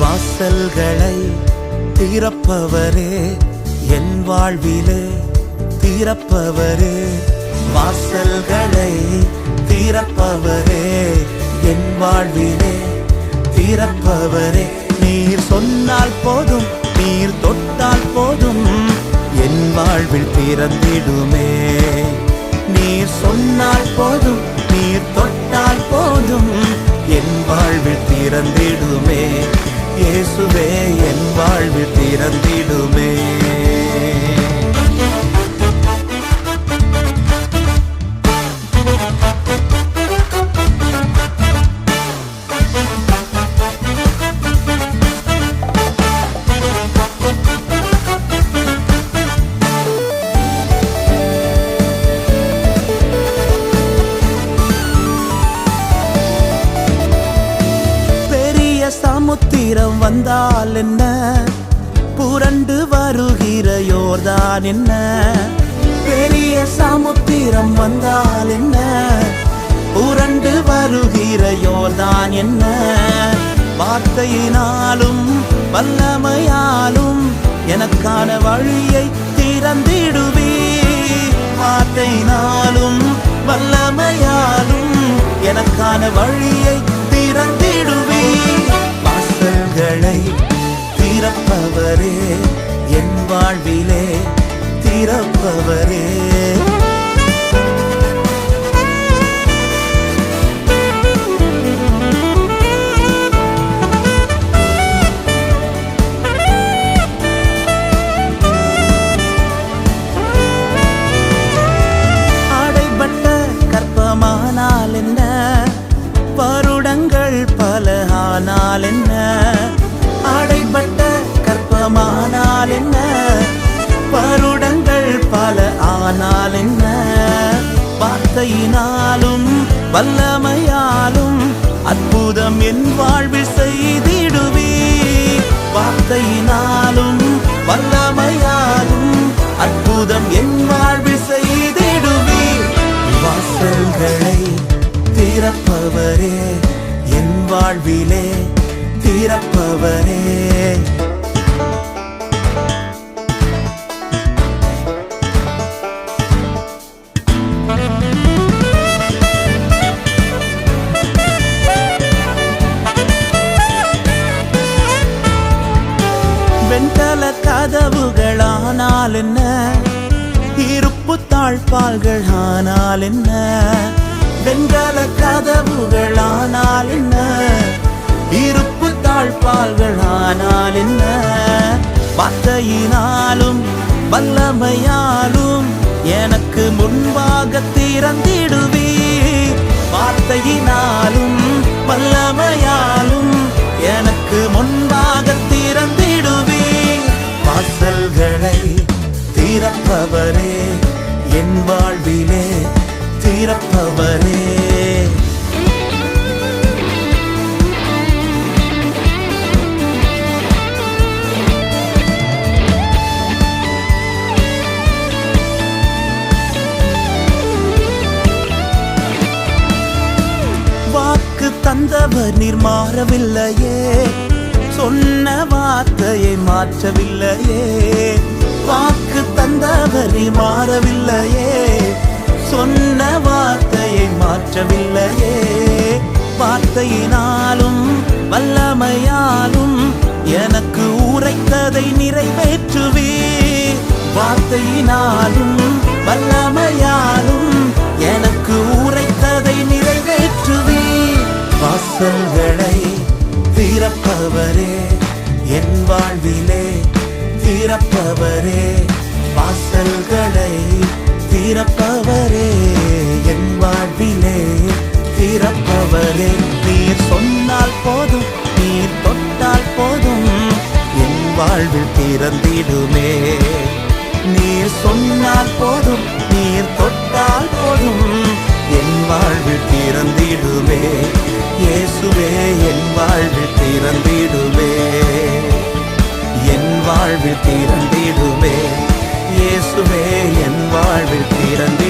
வாசல்களை திறப்பவரே, என் வாழ்விலே திறப்பவரே. வாசல்களை திறப்பவரே, என் வாழ்விலே திறப்பவரே. நீர் சொன்னால் போதும், நீர் தொட்டால் போதும், என் வாழ்வில் திறந்திடுமே. நீர் சொன்னால் போதும், நீர் தொட்டால் போதும், என் வாழ்வில் திறந்திடுமே. இயேசுவே, என் வாழ்வில் திறந்திடுமே. சமுத்திரம் வந்தால் என்ன, புரண்டு வருகிற யோர்தான் என்ன. பெரிய சமுத்திரம் வந்தால் என்ன, புரண்டு வருகிற யோர்தான் என்ன. வார்த்தையினாலும் வல்லமையாலும் எனக்கான வழியை திறந்திடுவே. வார்த்தையினாலும் வல்லமையாலும் எனக்கான வழியை திறந்திடுவே. வாசல்களை திறப்பவரே, என் வாழ்விலே திறப்பவரே. அடைபட்ட கற்பமானால் என்ன, வருடங்கள் பல ஆனால் என்ன. அடைபட்ட கற்பமானால் என்ன, வருடங்கள் பல ஆனால் என்ன. வார்த்தையினாலும் வல்லமையாலும் அற்புதம் என் வாழ்வில் செய்திடுவே. வார்த்தையினாலும் வல்லமையாலும் அற்புதம் என் வாழ்வில் செய்திடுவே. வாசல்களை திறப்பவரே, என் வாழ்விலே திறப்பவரே. வெண்கல கதவுகளானால் என்ன, இருப்பு தாழ்பால்கள் ஆனால் என்ன. வெண்கல கதவுகளானால் என்ன, இருப்பு தாழ்பால்கள் ஆனால் என்ன. வார்த்தையினாலும் வல்லமையாலும் எனக்கு முன்பாக திறந்திடுவே. வார்த்தையினாலும் வல்லமையாலும் எனக்கு முன்பாக திறந்திடுவே. வாசல்களை திறப்பவரே, என் வாழ்விலே திறப்பவரே. வாக்கு தந்தவர் நீர் மாறவில்லையே, சொன்ன வார்த்தையை மாற்றவில்லையே. வாக்கு தந்தவர் நீர் மாறவில்லையே, சொன்ன வார்த்தையை மாற்றவில்லையே. வார்த்தையினாலும் வல்லமையாலும் எனக்கு உரைத்ததை நிறைவேற்றுவே. வார்த்தையினாலும் வல்லமையாலும் எனக்கு உரைத்ததை நிறைவேற்றுவே. வாசல்களை திறப்பவரே, என் வாழ்விலே திறப்பவரே. வாசல்களை திறப்பவரே, என் வாழ்விலே திறப்பவரே. நீர் சொன்னால் போதும், நீர் தொட்டால் போதும், என் வாழ்வில் திறந்திடுமே. நீர் சொன்னால் போதும், நீர் தொட்டால் போதும், என் வாழ்வில் திறந்திடுமே. இயேசுவே, என் வாழ்வில் திறந்திடுமே. என் வாழ்வில் திறந்திடுமே. இயேசுவே, என் வாழ்வில் திறந்திடுமே.